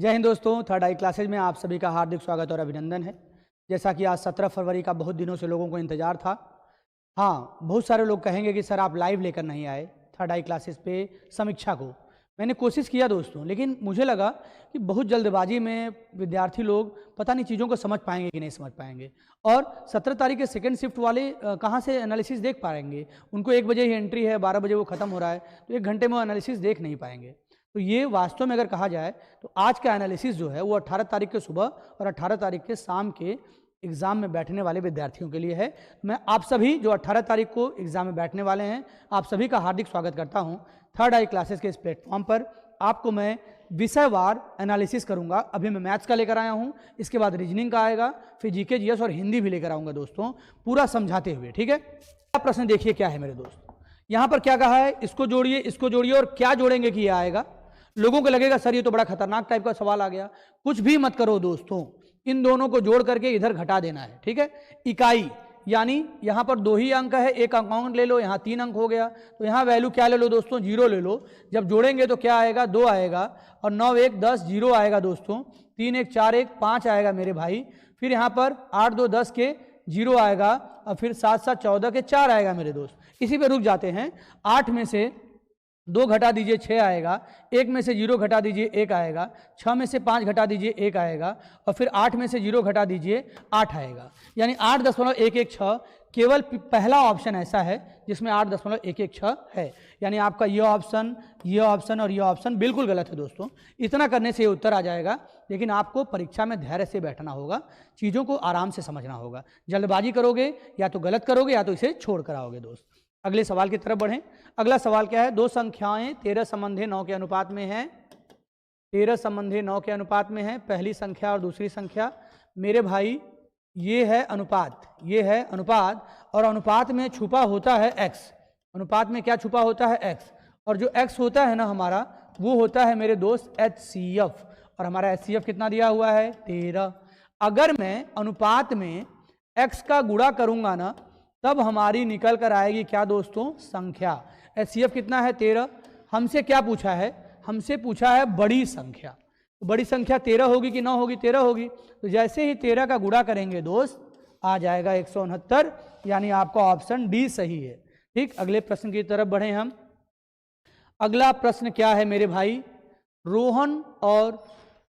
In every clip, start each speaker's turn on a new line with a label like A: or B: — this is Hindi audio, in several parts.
A: जय हिंद दोस्तों, थर्ड आई क्लासेज में आप सभी का हार्दिक स्वागत और अभिनंदन है। जैसा कि आज 17 फरवरी का बहुत दिनों से लोगों को इंतजार था। हाँ, बहुत सारे लोग कहेंगे कि सर आप लाइव लेकर नहीं आए थर्ड आई क्लासेज पे समीक्षा को। मैंने कोशिश किया दोस्तों, लेकिन मुझे लगा कि बहुत जल्दबाजी में विद्यार्थी लोग पता नहीं चीज़ों को समझ पाएंगे कि नहीं समझ पाएंगे। और 17 तारीख के सेकंड शिफ्ट वाले कहाँ से एनालिसिस देख पाएंगे। उनको 1 बजे ही एंट्री है, 12 बजे वो ख़त्म हो रहा है, तो 1 घंटे में वो एनालिसिस देख नहीं पाएंगे। तो ये वास्तव में अगर कहा जाए तो आज का एनालिसिस जो है वो 18 तारीख के सुबह और 18 तारीख के शाम के एग्ज़ाम में बैठने वाले विद्यार्थियों के लिए है। मैं आप सभी जो 18 तारीख को एग्ज़ाम में बैठने वाले हैं, आप सभी का हार्दिक स्वागत करता हूं थर्ड आई क्लासेस के इस प्लेटफॉर्म पर। आपको मैं विषयवार एनालिसिस करूंगा। अभी मैं मैथ्स का लेकर आया हूं, इसके बाद रीजनिंग का आएगा, फिर जीके जीएस और हिंदी भी लेकर आऊँगा दोस्तों, पूरा समझाते हुए। ठीक है, प्रश्न देखिए क्या है मेरे दोस्त। यहाँ पर क्या कहा है, इसको जोड़िए और क्या जोड़ेंगे कि यह आएगा। लोगों को लगेगा सर ये तो बड़ा खतरनाक टाइप का सवाल आ गया। कुछ भी मत करो दोस्तों, इन दोनों को जोड़ करके इधर घटा देना है। ठीक है, इकाई यानी यहाँ पर 2 ही अंक है, 1 अंक ले लो, यहाँ 3 अंक हो गया, तो यहाँ वैल्यू क्या ले लो दोस्तों, 0 ले लो। जब जोड़ेंगे तो क्या आएगा, 2 आएगा, और 9 1 10 0 आएगा दोस्तों, 3 1 4 1 5 आएगा मेरे भाई। फिर यहाँ पर 8 2 10 के 0 आएगा, और फिर 7 7 14 के 4 आएगा मेरे दोस्त। इसी पे रुक जाते हैं। 8 में से 2 घटा दीजिए 6 आएगा, 1 में से 0 घटा दीजिए 1 आएगा, 6 में से 5 घटा दीजिए 1 आएगा, और फिर 8 में से 0 घटा दीजिए 8 आएगा, यानी 8.116। केवल पहला ऑप्शन ऐसा है जिसमें 8.116 है, यानी आपका ये ऑप्शन और ये ऑप्शन बिल्कुल गलत है दोस्तों। इतना करने से ये उत्तर आ जाएगा, लेकिन आपको परीक्षा में धैर्य से बैठना होगा, चीज़ों को आराम से समझना होगा। जल्दबाजी करोगे या तो गलत करोगे या तो इसे छोड़ कर आओगे दोस्त। अगले सवाल की तरफ बढ़ें। अगला सवाल क्या है, 2 संख्याएं 13 संबंधी 9 के अनुपात में हैं। 13 संबंधी 9 के अनुपात में है, पहली संख्या और दूसरी संख्या। मेरे भाई ये है अनुपात, और अनुपात में छुपा होता है x। अनुपात में क्या छुपा होता है, x। और जो x होता है ना हमारा, वो होता है मेरे दोस्त HCF, और हमारा HCF कितना दिया हुआ है, 13। अगर मैं अनुपात में x का गुणा करूंगा ना, तब हमारी निकल कर आएगी क्या दोस्तों, संख्या। HCF कितना है, 13। हमसे क्या पूछा है, हमसे पूछा है बड़ी संख्या। तो बड़ी संख्या 13 होगी कि 9 होगी, 13 होगी। तो जैसे ही 13 का गुणा करेंगे दोस्त, आ जाएगा 169, यानी आपका ऑप्शन डी सही है। ठीक, अगले प्रश्न की तरफ बढ़े हम। अगला प्रश्न क्या है मेरे भाई, रोहन और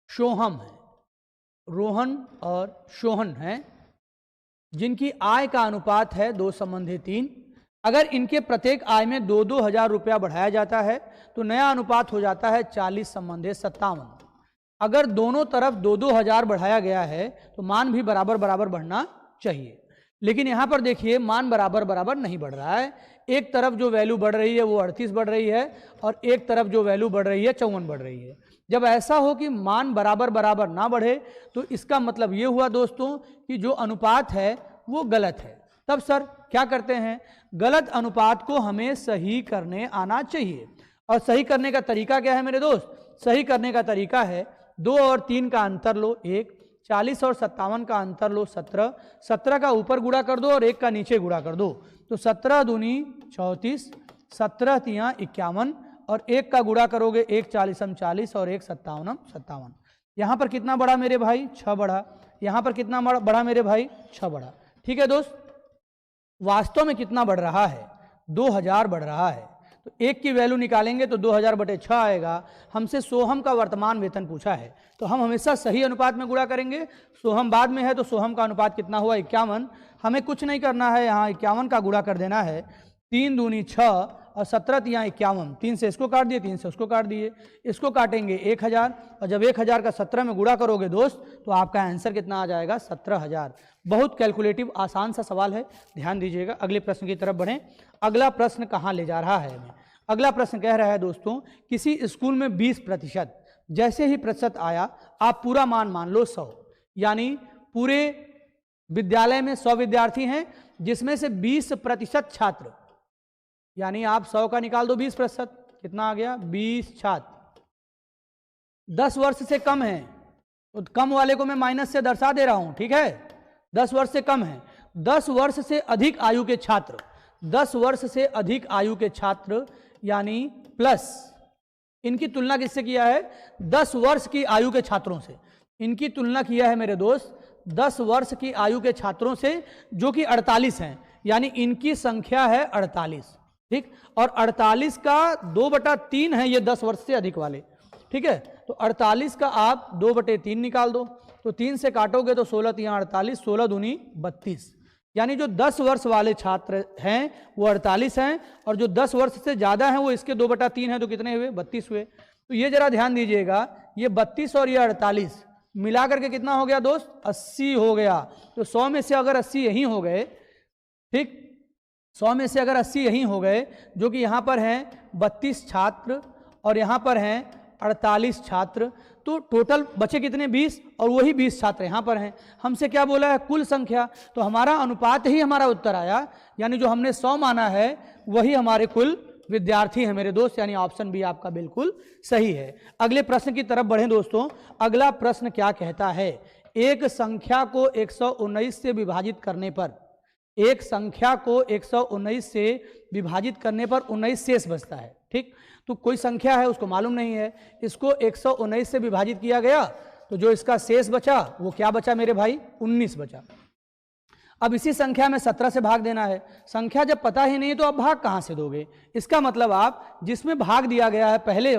A: सोहम है। रोहन और सोहन है, जिनकी आय का अनुपात है 2 संबंधी 3। अगर इनके प्रत्येक आय में 2-2 हज़ार रुपया बढ़ाया जाता है तो नया अनुपात हो जाता है 40 संबंधी 57। अगर दोनों तरफ 2-2 हज़ार बढ़ाया गया है तो मान भी बराबर बराबर बढ़ना चाहिए, लेकिन यहाँ पर देखिए मान बराबर बराबर नहीं बढ़ रहा है। एक तरफ जो वैल्यू बढ़ रही है वो 38 बढ़ रही है, और एक तरफ जो वैल्यू बढ़ रही है 54 बढ़ रही है। जब ऐसा हो कि मान बराबर बराबर ना बढ़े तो इसका मतलब ये हुआ दोस्तों कि जो अनुपात है वो गलत है। तब सर क्या करते हैं, गलत अनुपात को हमें सही करने आना चाहिए। और सही करने का तरीका क्या है मेरे दोस्त, सही करने का तरीका है 2 और 3 का अंतर लो 1, 40 और 57 का अंतर लो 17, 17 का ऊपर गुणा कर दो और 1 का नीचे गुणा कर दो, तो 17 दूनी 34, 17 तियां 51, और 1 का गुणा करोगे 1 40 40 और 1 57 57। यहाँ पर कितना बढ़ा मेरे भाई, 6 बढ़ा। यहाँ पर कितना बढ़ा मेरे भाई, 6 बढ़ा। ठीक है दोस्त, वास्तव में कितना बढ़ रहा है, 2000 बढ़ रहा है। तो 1 की वैल्यू निकालेंगे तो 2000/6 आएगा। हमसे सोहम का वर्तमान वेतन पूछा है, तो हम हमेशा सही अनुपात में गुणा करेंगे। सोहम बाद में है तो सोहम का अनुपात कितना हुआ, 51। हमें कुछ नहीं करना है, यहाँ 51 का गुणा कर देना है। 3 दूनी 6 और 17 तियां 51, 3 से इसको काट दिए, 3 से उसको काट दिए, इसको काटेंगे 1000, और जब 1000 का 17 में गुणा करोगे दोस्त तो आपका आंसर कितना आ जाएगा, 17000। बहुत कैलकुलेटिव आसान सा सवाल है, ध्यान दीजिएगा। अगले प्रश्न की तरफ बढ़ें। अगला प्रश्न कहाँ ले जा रहा है हमें, अगला प्रश्न कह रहा है दोस्तों, किसी स्कूल में 20%, जैसे ही प्रतिशत आया आप पूरा मान लो 100, यानी पूरे विद्यालय में 100 विद्यार्थी हैं, जिसमें से 20% छात्र, यानी आप 100 का निकाल दो 20%, कितना आ गया, 20 छात्र 10 वर्ष से कम है, तो कम वाले को मैं माइनस से दर्शा दे रहा हूं। ठीक है, 10 वर्ष से कम है। 10 वर्ष से अधिक आयु के छात्र, 10 वर्ष से अधिक आयु के छात्र यानी प्लस इनकी तुलना किससे किया है? 10 वर्ष की आयु के छात्रों से। इनकी तुलना किया है मेरे दोस्त 10 वर्ष की आयु के छात्रों से, जो कि 48 हैं, यानी इनकी संख्या है 48। ठीक, और 48 का 2/3 है ये 10 वर्ष से अधिक वाले। ठीक है, तो 48 का आप 2/3 निकाल दो, तो 3 से काटोगे तो 16 3 48, 16 दूनी 32, यानी जो 10 वर्ष वाले छात्र हैं वो 48 हैं, और जो 10 वर्ष से ज़्यादा हैं वो इसके 2/3 हैं, तो कितने हुए? 32 हुए। तो ये जरा ध्यान दीजिएगा, ये 32 और ये 48 मिला करके कितना हो गया दोस्त? 80 हो गया। तो 100 में से अगर 80 यहीं हो गए, ठीक, 100 में से अगर 80 यहीं हो गए, जो कि यहाँ पर हैं 32 छात्र और यहाँ पर हैं 48 छात्र, तो टोटल बचे कितने? 20, और वही 20 छात्र यहाँ पर हैं। हमसे क्या बोला है? कुल संख्या। तो हमारा अनुपात ही हमारा उत्तर आया, यानी जो हमने 100 माना है वही हमारे कुल विद्यार्थी हैं मेरे दोस्त, यानी ऑप्शन बी आपका बिल्कुल सही है। अगले प्रश्न की तरफ बढ़ें दोस्तों। अगला प्रश्न क्या कहता है? एक संख्या को 119 से विभाजित करने पर, एक संख्या को 119 से विभाजित करने पर 19 शेष बचता है। ठीक, तो कोई संख्या है उसको मालूम नहीं है, इसको 119 से विभाजित किया गया, तो जो इसका शेष बचा वो क्या बचा मेरे भाई? 19 बचा। अब इसी संख्या में 17 से भाग देना है। संख्या जब पता ही नहीं तो आप भाग कहाँ से दोगे? इसका मतलब आप जिसमें भाग दिया गया है पहले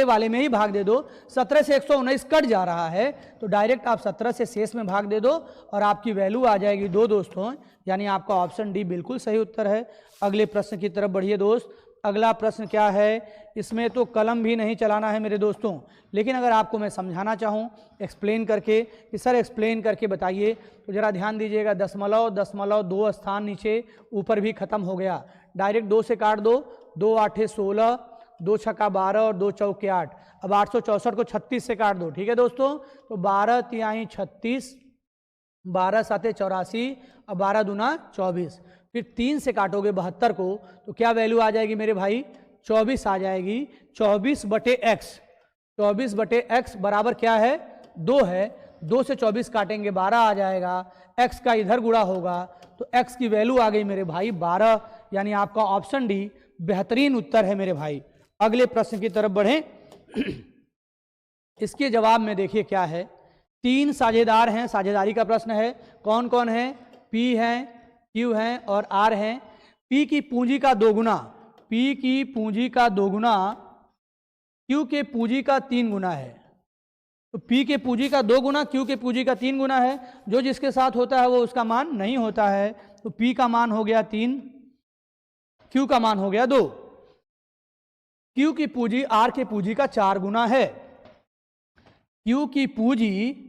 A: वाले में ही भाग दे दो। 17 से 119 कट जा रहा है, तो डायरेक्ट आप 17 से शेष में भाग दे दो और आपकी वैल्यू आ जाएगी 2 दोस्तों, यानी आपका ऑप्शन डी बिल्कुल सही उत्तर है। अगले प्रश्न की तरफ बढ़िए दोस्त। अगला प्रश्न क्या है? इसमें तो कलम भी नहीं चलाना है मेरे दोस्तों, लेकिन अगर आपको मैं समझाना चाहूँ एक्सप्लेन करके कि सर एक्सप्लेन करके बताइए, तो ज़रा ध्यान दीजिएगा। दशमलव 2 स्थान नीचे ऊपर भी खत्म हो गया, डायरेक्ट 2 से काट दो। 2 8 16, 2 6 12 और 2 चौके 8। अब 864 को 36 से काट दो। ठीक है दोस्तों, तो 12 तिहाई 36, 12 7 84 और 12 दूना 24। फिर 3 से काटोगे 72 को, तो क्या वैल्यू आ जाएगी मेरे भाई? 24 आ जाएगी। 24/x, 24/x बराबर क्या है? 2 है। 2 से 24 काटेंगे 12 आ जाएगा, x का इधर गुणा होगा, तो x की वैल्यू आ गई मेरे भाई 12, यानी आपका ऑप्शन डी बेहतरीन उत्तर है मेरे भाई। अगले प्रश्न की तरफ बढ़ें। इसके जवाब में देखिए क्या है। 3 साझेदार हैं, साझेदारी का प्रश्न है। कौन कौन है? P हैं, Q हैं और R हैं। P की पूंजी का 2 गुना, P की पूंजी का 2 गुना Q के पूंजी का 3 गुना है। तो P के पूंजी का 2 गुना Q के पूंजी का 3 गुना है। जो जिसके साथ होता है वो उसका मान नहीं होता है। तो P का मान हो गया 3, Q का मान हो गया 2। Q की पूंजी R के पूंजी का 4 गुना है। Q की पूंजी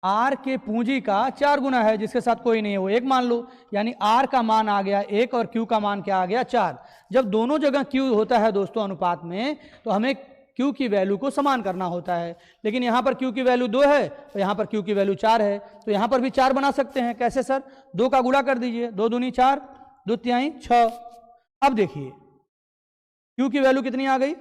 A: R के पूंजी का 4 गुना है, जिसके साथ कोई नहीं है वो 1 मान लो, यानी R का मान आ गया 1 और Q का मान क्या आ गया? 4। जब दोनों जगह Q होता है दोस्तों अनुपात में, तो हमें Q की वैल्यू को समान करना होता है। लेकिन यहाँ पर Q की वैल्यू 2 है तो यहाँ पर Q की वैल्यू 4 है, तो यहाँ पर भी 4 बना सकते हैं। कैसे सर? 2 का गुणा कर दीजिए, 2 दूनी 4, 2 तिहाई 6। अब देखिए Q की वैल्यू कितनी आ गई?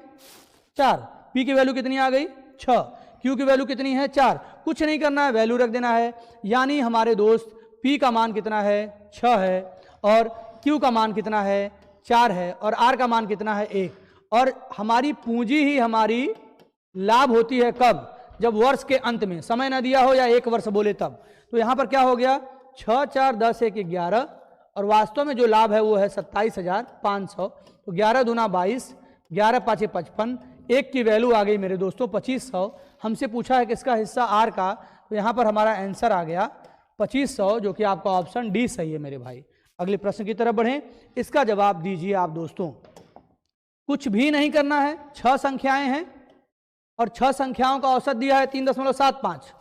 A: 4। P की वैल्यू कितनी आ गई? 6। Q की वैल्यू कितनी है? 4। कुछ नहीं करना है, वैल्यू रख देना है। यानी हमारे दोस्त P का मान कितना है? 6 है, और Q का मान कितना है? 4 है, और R का मान कितना है? 1। और हमारी पूंजी ही हमारी लाभ होती है कब? जब वर्ष के अंत में समय न दिया हो या 1 वर्ष बोले तब। तो यहाँ पर क्या हो गया? 6 4 10 1 11, और वास्तव में जो लाभ है वो है 27,500। तो 11 दूना 22, 11 5 55, 1 की वैल्यू आ गई मेरे दोस्तों 2500। हमसे पूछा है किसका हिस्सा? R का, तो यहाँ पर हमारा आंसर आ गया 2500, जो कि आपका ऑप्शन डी सही है मेरे भाई। अगले प्रश्न की तरफ बढ़ें। इसका जवाब दीजिए आप दोस्तों। कुछ भी नहीं करना है, 6 संख्याएं हैं और 6 संख्याओं का औसत दिया है 3.75।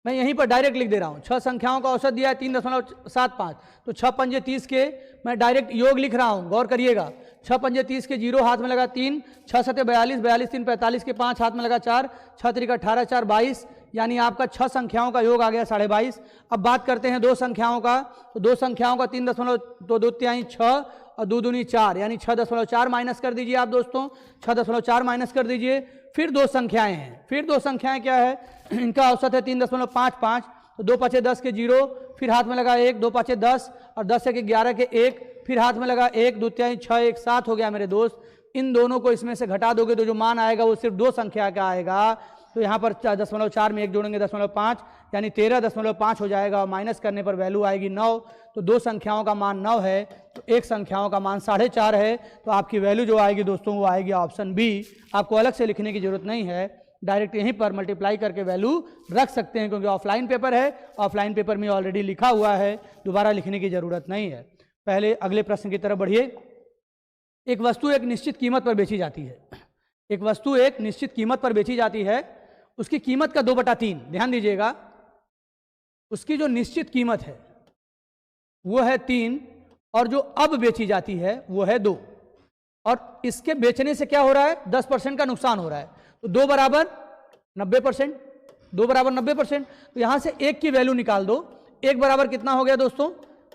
A: मैं यहीं पर डायरेक्ट लिख दे रहा हूँ, 6 संख्याओं का औसत दिया है 3.75। तो 6 पंजे 30 के मैं डायरेक्ट योग लिख रहा हूँ, गौर करिएगा। 6 पंजे 30 के 0 हाथ में लगा 3, 6 7 42, 42 3 45 के 5 हाथ में लगा 4, 6 3 18 4 22, यानी आपका 6 संख्याओं का योग आ गया 22.5। अब बात करते हैं 2 संख्याओं का, तो 2 संख्याओं का 3.2 तिहाई 6 और 2 दूनी 4, यानी 6.4 माइनस कर दीजिए आप दोस्तों, 6.4 माइनस कर दीजिए। फिर 2 संख्याएं हैं, फिर 2 संख्याएं क्या है? इनका औसत है 3.55, तो 2 5 10 के 0, फिर हाथ में लगा 1, 2 5 10 और 10 1 11 के 1, फिर हाथ में लगा 1, 2 तिहाई 6 1 7 हो गया मेरे दोस्त। इन दोनों को इसमें से घटा दोगे तो जो मान आएगा वो सिर्फ 2 संख्या का आएगा। तो यहाँ पर 0.4 में 1 जोड़ेंगे 0.5, यानी 13.5 हो जाएगा, और माइनस करने पर वैल्यू आएगी 9। तो 2 संख्याओं का मान 9 है, तो एक संख्याओं का मान 4.5 है। तो आपकी वैल्यू जो आएगी दोस्तों वो आएगी ऑप्शन बी। आपको अलग से लिखने की जरूरत नहीं है, डायरेक्ट यहीं पर मल्टीप्लाई करके वैल्यू रख सकते हैं, क्योंकि ऑफलाइन पेपर है, ऑफलाइन पेपर में ऑलरेडी लिखा हुआ है, दोबारा लिखने की जरूरत नहीं है। पहले अगले प्रश्न की तरफ बढ़िए। एक वस्तु एक निश्चित कीमत पर बेची जाती है। एक वस्तु एक निश्चित कीमत पर बेची जाती है, उसकी कीमत का 2/3, ध्यान दीजिएगा, उसकी जो निश्चित कीमत है वो है 3, और जो अब बेची जाती है वो है 2, और इसके बेचने से क्या हो रहा है, 10% का नुकसान हो रहा है। तो 2 बराबर 90%, 2 बराबर 90%। तो यहां से 1 की वैल्यू निकाल दो। 1 बराबर कितना हो गया दोस्तों,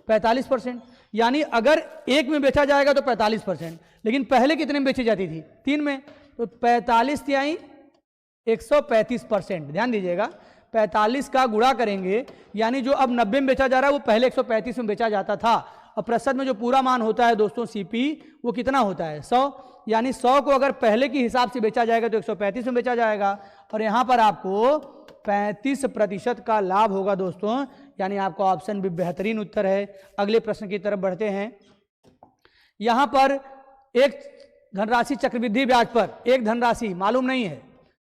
A: 45%। यानी अगर 1 में बेचा जाएगा तो 45%, लेकिन पहले कितने में बेची जाती थी, 3 में, तो 45 तिहाई 135%। ध्यान दीजिएगा, 45 का गुणा करेंगे, यानी जो अब 90 में बेचा जा रहा है वो पहले 135 में बेचा जाता था। और प्रतिशत में जो पूरा मान होता है दोस्तों सीपी, वो कितना होता है, 100। यानी 100 को अगर पहले के हिसाब से बेचा जाएगा तो 135 में बेचा जाएगा, और यहाँ पर आपको 35% का लाभ होगा दोस्तों। यानी आपका ऑप्शन भी बेहतरीन उत्तर है। अगले प्रश्न की तरफ बढ़ते हैं। यहाँ पर एक धनराशि चक्रवृद्धि ब्याज पर, एक धनराशि मालूम नहीं है,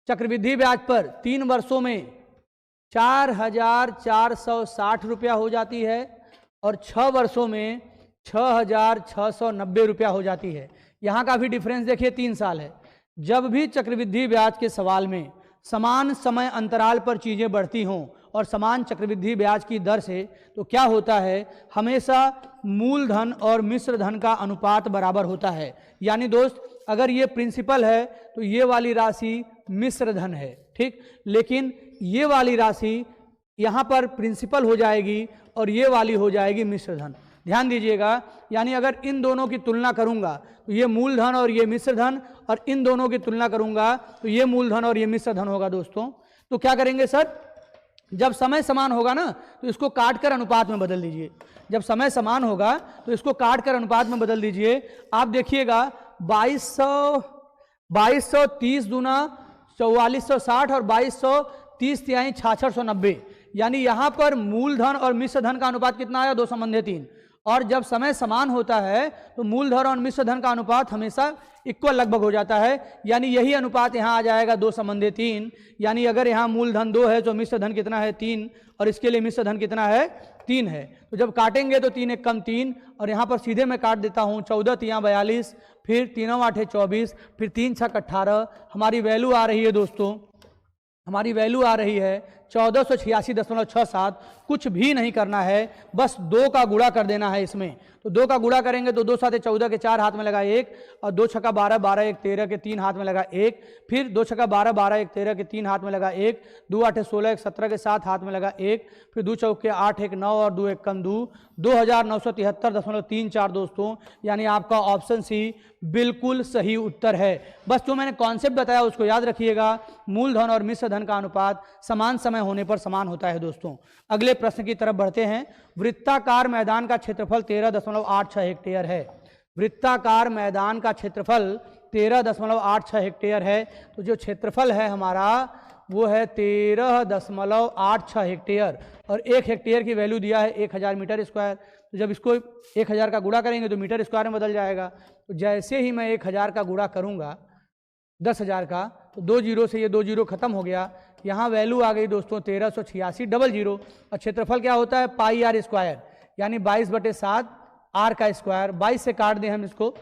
A: चक्रवृद्धि ब्याज पर 3 वर्षों में 4,460 रुपया हो जाती है, और 6 वर्षों में 6,690 रुपया हो जाती है। यहाँ का भी डिफरेंस देखिए, 3 साल है। जब भी चक्रवृद्धि ब्याज के सवाल में समान समय अंतराल पर चीज़ें बढ़ती हों और समान चक्रवृद्धि ब्याज की दर से, तो क्या होता है, हमेशा मूलधन और मिश्र धन का अनुपात बराबर होता है। यानी दोस्त, अगर ये प्रिंसिपल है तो ये वाली राशि मिश्र धन है, ठीक, लेकिन ये वाली राशि यहाँ पर प्रिंसिपल हो जाएगी और ये वाली हो जाएगी मिश्र धन। ध्यान दीजिएगा, यानी अगर इन दोनों की तुलना करूंगा तो ये मूलधन और ये मिश्र धन, और इन दोनों की तुलना करूंगा तो ये मूलधन और ये मिश्र धन होगा दोस्तों। तो क्या करेंगे सर, जब समय समान होगा ना तो इसको काट कर अनुपात में बदल दीजिए। जब समय समान होगा तो इसको काट कर अनुपात में बदल दीजिए। आप देखिएगा 2230 दूना 4460 और 2230 तिहाई 6690, यानी यहाँ पर मूलधन और मिश्र धन का अनुपात कितना आया, 2/3। और जब समय समान होता है तो मूलधन और मिश्र धन का अनुपात हमेशा इक्वल लगभग हो जाता है। यानी यही अनुपात यहाँ आ जाएगा 2/3। यानी अगर यहाँ मूलधन 2 है तो मिश्र धन कितना है, 3, और इसके लिए मिश्र धन कितना है, 3 है। तो जब काटेंगे तो 3 1 कम 3, और यहाँ पर सीधे मैं काट देता हूँ, 14 तिहाई 42, फिर 3 8 24, फिर 3 6 18। हमारी वैल्यू आ रही है दोस्तों, हमारी वैल्यू आ रही है 1486.67। कुछ भी नहीं करना है, बस 2 का गुणा कर देना है इसमें। तो 2 का गुणा करेंगे तो 2 7 14 के 4 हाथ में लगा 1, और 2 6 12 12 1 13 के 3 हाथ में लगा 1, फिर 2 6 12 12 1 13 के 3 हाथ में लगा 1, 2 8 16 1 17 के 7 हाथ में लगा 1, फिर 2 चौके 8 1 9 और 2 1 कम 2, 2973.34 दोस्तों। यानी आपका ऑप्शन सी बिल्कुल सही उत्तर है। बस जो मैंने कॉन्सेप्ट बताया उसको याद रखिएगा, मूलधन और मिश्र धन का अनुपात समान समय होने पर समान होता है दोस्तों। अगले प्रश्न की तरफ बढ़ते हैं। वृत्ताकार मैदान का क्षेत्रफल 13.86 हेक्टेयर है। वृत्ताकार मैदान का क्षेत्रफल 13.86 हेक्टेयर है। तो जो क्षेत्रफल है हमारा वो है 13.86 हेक्टेयर, और 1 हेक्टेयर की वैल्यू दिया है 1000 मीटर स्क्वायर। तो जब इसको 1000 का गुणा करेंगे तो मीटर स्क्वायर में बदल जाएगा। तो जैसे ही मैं 1000 का गुणा करूंगा 10,000 का, तो 2 जीरो से ये 2 जीरो खत्म हो गया। यहाँ वैल्यू आ गई दोस्तों 1386 और क्षेत्रफल क्या होता है, पाई आर स्क्वायर, यानी 22/7 आर का स्क्वायर। 22 से काट दें हम इसको,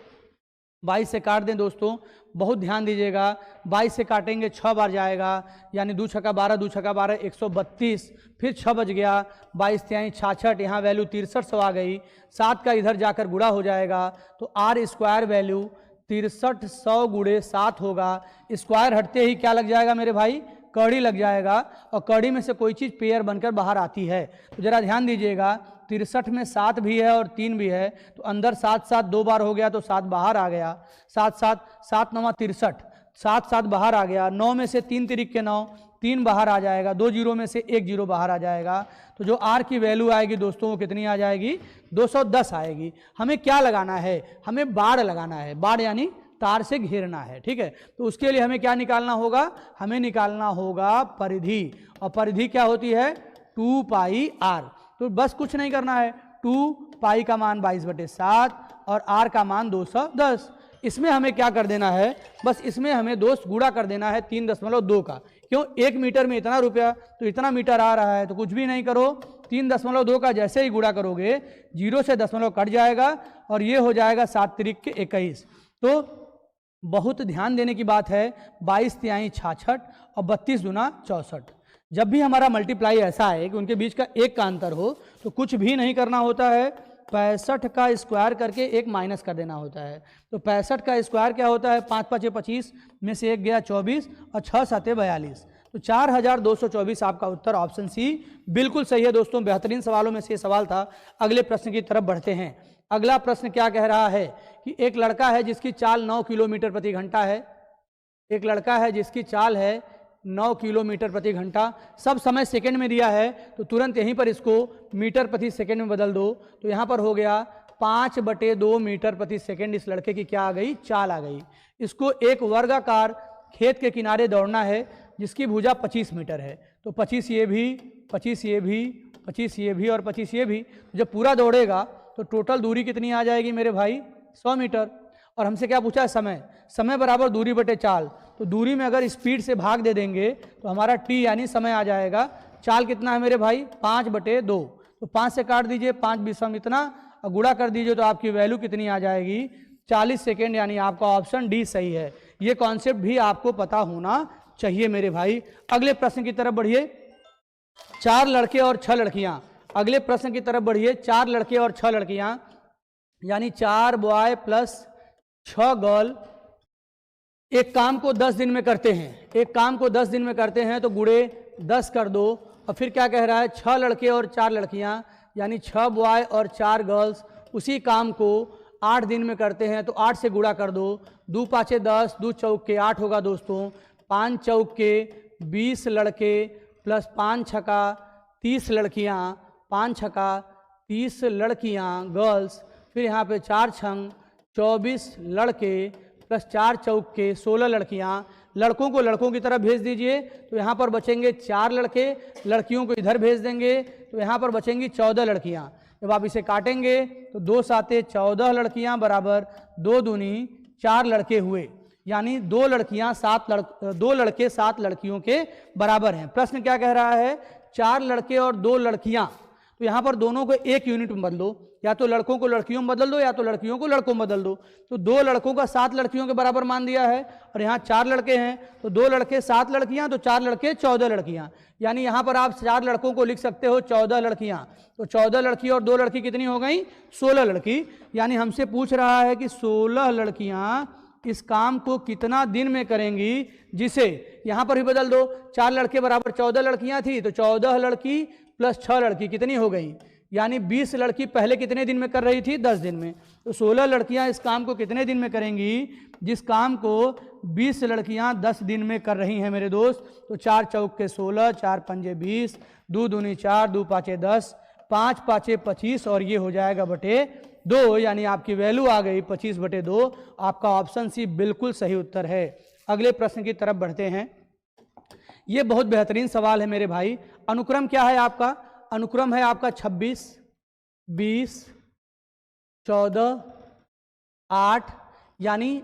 A: 22 से काट दें दोस्तों, बहुत ध्यान दीजिएगा। 22 से काटेंगे 6 बार जाएगा, यानी 2 छक्का 12 2 छक्का 12 132, फिर 6 बच गया, 22 तिहाई 66, यहाँ वैल्यू 6300 आ गई। 7 का इधर जाकर गुणा हो जाएगा, तो आर स्क्वायर वैल्यू 6300 गुणे 7 होगा। स्क्वायर हटते ही क्या लग जाएगा मेरे भाई, कड़ी लग जाएगा, और कड़ी में से कोई चीज़ पेयर बनकर बाहर आती है। तो जरा ध्यान दीजिएगा, 63 में 7 भी है और 3 भी है, तो अंदर 7 7 2 बार हो गया तो 7 बाहर आ गया। 7 7 7 9 63, 7 7 बाहर आ गया। 9 में से 3 तिरिक के 9, 3 बाहर आ जाएगा। 2 जीरो में से 1 जीरो बाहर आ जाएगा। तो जो आर की वैल्यू आएगी दोस्तों वो कितनी आ जाएगी, 210 आएगी। हमें क्या लगाना है, हमें बाड़ लगाना है। बाड़ यानी तार से घेरना है, ठीक है। तो उसके लिए हमें क्या निकालना होगा, हमें निकालना होगा परिधि, और परिधि क्या होती है 2 पाई r। तो बस कुछ नहीं करना है, 2 पाई का मान 22/7 और r का मान 210। इसमें हमें क्या कर देना है, बस इसमें हमें दोस्त गुणा कर देना है 3.2 का। क्यों, 1 मीटर में इतना रुपया तो इतना मीटर आ रहा है, तो कुछ भी नहीं करो, 3.2 का जैसे ही गुणा करोगे 0 से दशमलव कट जाएगा और ये हो जाएगा 7 तिरिक के 21। तो बहुत ध्यान देने की बात है, 22 तिहाई 66 और 32 दूना 64। जब भी हमारा मल्टीप्लाई ऐसा है कि उनके बीच का एक का अंतर हो तो कुछ भी नहीं करना होता है, 65 का स्क्वायर करके एक माइनस कर देना होता है। तो 65 का स्क्वायर क्या होता है, 5 5 25 में से एक गया 24 और 6 7 42, तो 4224 आपका उत्तर ऑप्शन सी बिल्कुल सही है। दोस्तों बेहतरीन सवालों में से सवाल था। अगले प्रश्न की तरफ बढ़ते हैं। अगला प्रश्न क्या कह रहा है कि एक लड़का है जिसकी चाल 9 किलोमीटर प्रति घंटा है। एक लड़का है जिसकी चाल है 9 किलोमीटर प्रति घंटा। सब समय सेकंड में दिया है तो तुरंत यहीं पर इसको मीटर प्रति सेकंड में बदल दो। तो यहाँ पर हो गया 5/2 मीटर प्रति सेकंड। इस लड़के की क्या आ गई, चाल आ गई। इसको एक वर्गाकार खेत के किनारे दौड़ना है जिसकी भुजा 25 मीटर है। तो 25 ये भी, 25 ये भी, 25 ये भी और 25 ये भी। जब पूरा दौड़ेगा तो टोटल दूरी कितनी आ जाएगी मेरे भाई, 100 मीटर। और हमसे क्या पूछा है, समय। समय बराबर दूरी बटे चाल। तो दूरी में अगर स्पीड से भाग दे देंगे तो हमारा टी यानी समय आ जाएगा। चाल कितना है मेरे भाई, 5/2। तो 5 से काट दीजिए, 5 20 इतना और गुणा कर दीजिए तो आपकी वैल्यू कितनी आ जाएगी, 40 सेकेंड। यानी आपका ऑप्शन डी सही है। ये कॉन्सेप्ट भी आपको पता होना चाहिए मेरे भाई। अगले प्रश्न की तरफ बढ़िए। 4 लड़के और 6 लड़कियां। अगले प्रश्न की तरफ बढ़िए। 4 लड़के और 6 लड़कियां यानी 4 बॉय प्लस 6 गर्ल एक काम को 10 दिन में करते हैं। एक काम को 10 दिन में करते हैं तो गुणे 10 कर दो। और फिर क्या कह रहा है, 6 लड़के और 4 लड़कियां यानी 6 बॉय और 4 गर्ल्स उसी काम को 8 दिन में करते हैं तो 8 से गुणा कर दो। 2 5 10, 2 चौक के 8 होगा दोस्तों। 5 चौक के 20 लड़के प्लस 5 छक्का 30 लड़कियां, 5 छक्का 30 लड़कियां गर्ल्स। फिर यहाँ पे 4 छंग 24 लड़के प्लस 4 चौक के 16 लड़कियां। लड़कों को लड़कों की तरफ भेज दीजिए तो यहाँ पर बचेंगे 4 लड़के। लड़कियों को इधर भेज देंगे तो यहाँ पर बचेंगी 14 लड़कियां। जब आप इसे काटेंगे तो 2 साते 14 लड़कियां बराबर 2 दूनी 4 लड़के हुए। यानी 2 लड़के 7 लड़कियों के बराबर हैं। प्रश्न क्या कह रहा है, 4 लड़के और 2 लड़कियां। तो यहाँ पर दोनों को एक यूनिट में बदलो, या तो लड़कों को लड़कियों में बदल दो या तो लड़कियों को लड़कों में बदल दो। तो 2 लड़कों का 7 लड़कियों के बराबर मान दिया है और यहाँ 4 लड़के हैं तो 2 लड़के 7 लड़कियां तो 4 लड़के 14 लड़कियां। यानी यहाँ पर आप 4 लड़कों को लिख सकते हो 14 लड़कियां। तो 14 लड़की और 2 लड़की कितनी हो गई, 16 लड़की। यानी हमसे पूछ रहा है कि 16 लड़कियां इस काम को कितना दिन में करेंगी, जिसे यहाँ पर भी बदल दो। 4 लड़के बराबर 14 लड़कियां थी तो 14 लड़की प्लस 6 लड़की कितनी हो गई, यानी 20 लड़की पहले कितने दिन में कर रही थी, 10 दिन में। तो 16 लड़कियां इस काम को कितने दिन में करेंगी, जिस काम को 20 लड़कियां 10 दिन में कर रही हैं मेरे दोस्त। तो 4 चौक के 16, 4 पंजे 20, 2 दूनी 4, 2 पाँचे 10, 5 पाँचे 25 और ये हो जाएगा बटे 2। यानी आपकी वैल्यू आ गई 25/2। आपका ऑप्शन सी बिल्कुल सही उत्तर है। अगले प्रश्न की तरफ बढ़ते हैं। ये बहुत बेहतरीन सवाल है मेरे भाई। अनुक्रम क्या है आपका, अनुक्रम है आपका 26, 20, 14, 8। यानी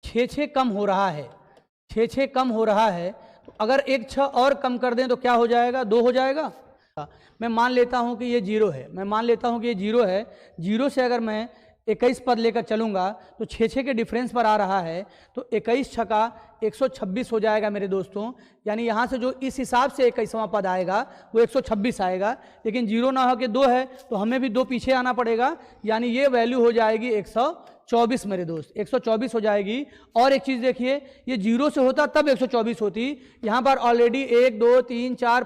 A: 6 कम हो रहा है, 6 कम हो रहा है। तो अगर एक 6 और कम कर दें तो क्या हो जाएगा, 2 हो जाएगा। मैं मान लेता हूं कि ये 0 है, मैं मान लेता हूं कि ये 0 है। 0 से अगर मैं 21 पद लेकर चलूंगा तो 6 के डिफरेंस पर आ रहा है। तो 21 छक्का 126 हो जाएगा मेरे दोस्तों। यानी यहाँ से जो इस हिसाब से 21वां पद आएगा वो 126 आएगा। लेकिन 0 ना हो के 2 है तो हमें भी 2 पीछे आना पड़ेगा। यानी ये वैल्यू हो जाएगी 124 मेरे दोस्त, 124 हो जाएगी। और एक चीज़ देखिए, ये 0 से होता तब 124 होती। यहाँ पर ऑलरेडी 1 2 3 4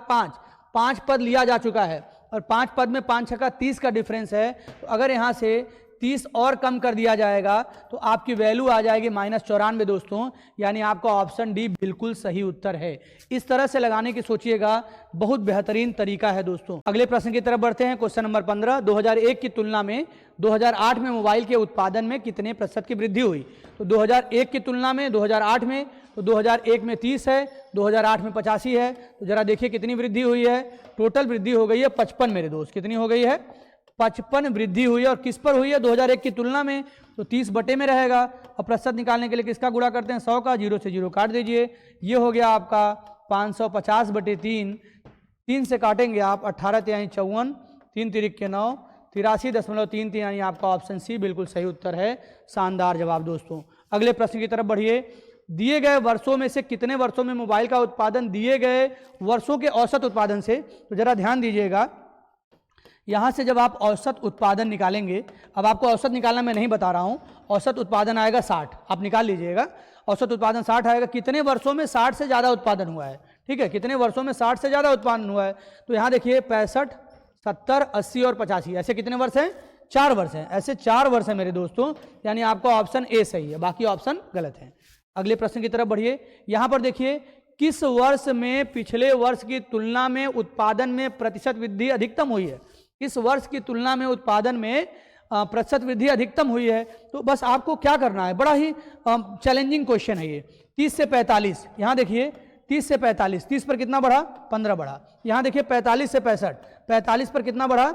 A: 5 पद लिया जा चुका है और 5 पद में 5 छक्का 30 का डिफरेंस है। तो अगर यहाँ से 30 और कम कर दिया जाएगा तो आपकी वैल्यू आ जाएगी -94 दोस्तों, यानी आपका ऑप्शन डी बिल्कुल सही उत्तर है। इस तरह से लगाने की सोचिएगा, बहुत बेहतरीन तरीका है दोस्तों। अगले प्रश्न की तरफ बढ़ते हैं। क्वेश्चन नंबर 15, 2001 की तुलना में 2008 में मोबाइल के उत्पादन में कितने प्रतिशत की वृद्धि हुई? तो 2001 की तुलना में 2008 में, तो 2001 में 30 है, 2008 में 85 है। तो जरा देखिए कितनी वृद्धि हुई है। टोटल वृद्धि हो गई है 55 मेरे दोस्त। कितनी हो गई है? 55 वृद्धि हुई है। और किस पर हुई है? 2001 की तुलना में, तो 30 बटे में रहेगा। और प्रतिशत निकालने के लिए किसका गुणा करते हैं? 100 का। 0 से 0 काट दीजिए। ये हो गया आपका 550 बटे 3। 3 से काटेंगे आप 18 तिहाई 54, 3 तिरिक के 9, 83.33, यानी आपका ऑप्शन सी बिल्कुल सही उत्तर है। शानदार जवाब दोस्तों। अगले प्रश्न की तरफ बढ़िए। दिए गए वर्षों में से कितने वर्षों में मोबाइल का उत्पादन दिए गए वर्षों के औसत उत्पादन से, तो जरा ध्यान दीजिएगा, यहां से जब आप औसत उत्पादन निकालेंगे, अब आपको औसत निकालना मैं नहीं बता रहा हूं, औसत उत्पादन आएगा 60, आप निकाल लीजिएगा। औसत उत्पादन 60 आएगा। कितने वर्षों में 60 से ज्यादा उत्पादन हुआ है? ठीक है, कितने वर्षों में 60 से ज्यादा उत्पादन हुआ है? तो यहां देखिए 65, 70, 80 और 85, ऐसे कितने वर्ष हैं? 4 वर्ष हैं। ऐसे 4 वर्ष है मेरे दोस्तों, यानी आपका ऑप्शन ए सही है, बाकी ऑप्शन गलत है। अगले प्रश्न की तरफ बढ़िए। यहां पर देखिए, किस वर्ष में पिछले वर्ष की तुलना में उत्पादन में प्रतिशत वृद्धि अधिकतम हुई है? किस वर्ष की तुलना में उत्पादन में प्रतिशत वृद्धि अधिकतम हुई है? तो बस आपको क्या करना है, बड़ा ही चैलेंजिंग क्वेश्चन है ये। 30 से 45, यहां देखिए 30 से 45, 30 पर कितना बढ़ा? 15 बढ़ा। यहां देखिए 45 से 65, 45 पर कितना बढ़ा?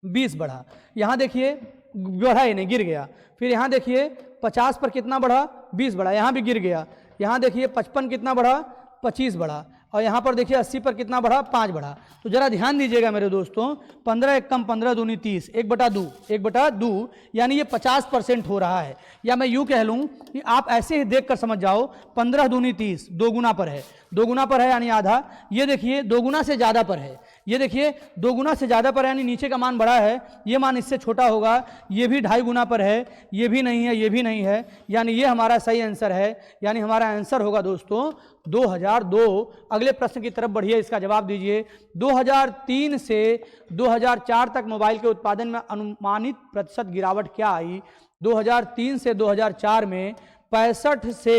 A: 20 बढ़ा। यहां देखिए बढ़ा ही नहीं, गिर गया। फिर यहां देखिए 50 पर कितना बढ़ा? 20 बढ़ा, यहां भी गिर गया। यहां देखिए 55 कितना बढ़ा? 25 बढ़ा। और यहाँ पर देखिए 80 पर कितना बढ़ा? 5 बढ़ा। तो जरा ध्यान दीजिएगा मेरे दोस्तों, 15 एक कम 15 दूनी 30, 1/2, यानी ये 50% हो रहा है। या मैं यूं कह लूं कि आप ऐसे ही देखकर समझ जाओ, 15 दूनी 30 2 गुना पर है, 2 गुना पर है यानी आधा। ये देखिए 2 गुना से ज्यादा पर है, ये देखिए 2 गुना से ज्यादा पर है, यानी नीचे का मान बड़ा है, ये मान इससे छोटा होगा। ये भी 2.5 गुना पर है, ये भी नहीं है, ये भी नहीं है, यानी ये हमारा सही आंसर है। यानी हमारा आंसर होगा दोस्तों 2002। अगले प्रश्न की तरफ बढ़िए, इसका जवाब दीजिए। 2003 से 2004 तक मोबाइल के उत्पादन में अनुमानित प्रतिशत गिरावट क्या आई? 2003 से 2004 में 65 से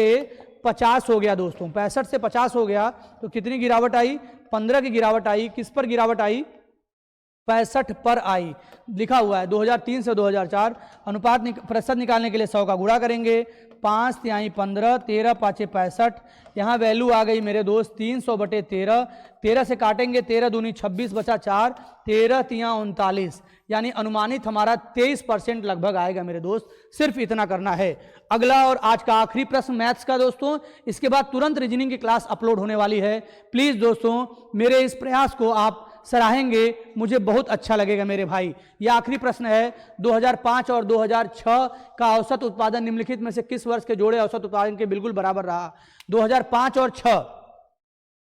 A: 50 हो गया दोस्तों, 65 से 50 हो गया। तो कितनी गिरावट आई? 15 की गिरावट आई। किस पर गिरावट आई? 65 पर आई, लिखा हुआ है। 2003 से 2004 अनुपात प्रतिशत निकालने के लिए 100 का गुणा करेंगे। 5 तिहाई 15, 13 पाँचे 65, यहाँ वैल्यू आ गई मेरे दोस्त 300 बटे 13। 13 से काटेंगे, 13 दूनी 26 बचा 4, 13 तिया 39, यानी अनुमानित हमारा 23% लगभग आएगा मेरे दोस्त। सिर्फ इतना करना है। अगला और आज का आखिरी प्रश्न मैथ्स का दोस्तों, इसके बाद तुरंत रीजनिंग की क्लास अपलोड होने वाली है। प्लीज दोस्तों मेरे इस प्रयास को आप सराहेंगे, मुझे बहुत अच्छा लगेगा मेरे भाई। यह आखिरी प्रश्न है। 2005 और 2006 का औसत उत्पादन निम्नलिखित में से किस वर्ष के जोड़े औसत उत्पादन के बिल्कुल बराबर रहा? 2005 और 6,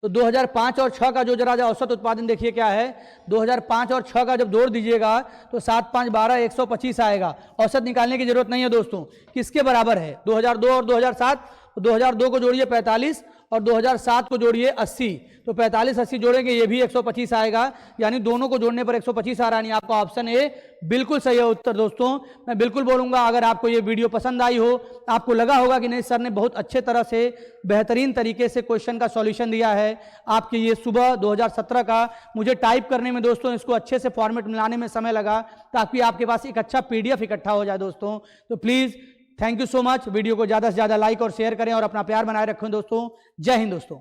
A: तो 2005 और 6 का जो जरा औसत उत्पादन देखिए क्या है। 2005 और 6 का जब जोड़ दीजिएगा तो 7 5 12 125 आएगा। औसत निकालने की जरूरत नहीं है दोस्तों। किसके बराबर है? 2002 और 2007। 2002 को जोड़िए 45 और 2007 को जोड़िए 80, तो 45 80 जोड़ेंगे, ये भी 125 आएगा, यानी दोनों को जोड़ने पर 125 आ रहा है। यानी आपका ऑप्शन ए बिल्कुल सही है उत्तर दोस्तों। मैं बिल्कुल बोलूंगा, अगर आपको ये वीडियो पसंद आई हो, आपको लगा होगा कि नहीं सर ने बहुत अच्छे तरह से बेहतरीन तरीके से क्वेश्चन का सॉल्यूशन दिया है, आपके ये सुबह 2017 का मुझे टाइप करने में दोस्तों इसको अच्छे से फॉर्मेट मिलाने में समय लगा, ताकि आपके पास एक अच्छा PDF इकट्ठा हो जाए दोस्तों। तो please thank you so much. Video को ज़्यादा से ज़्यादा लाइक और शेयर करें और अपना प्यार बनाए रखें दोस्तों। जय हिंद दोस्तों।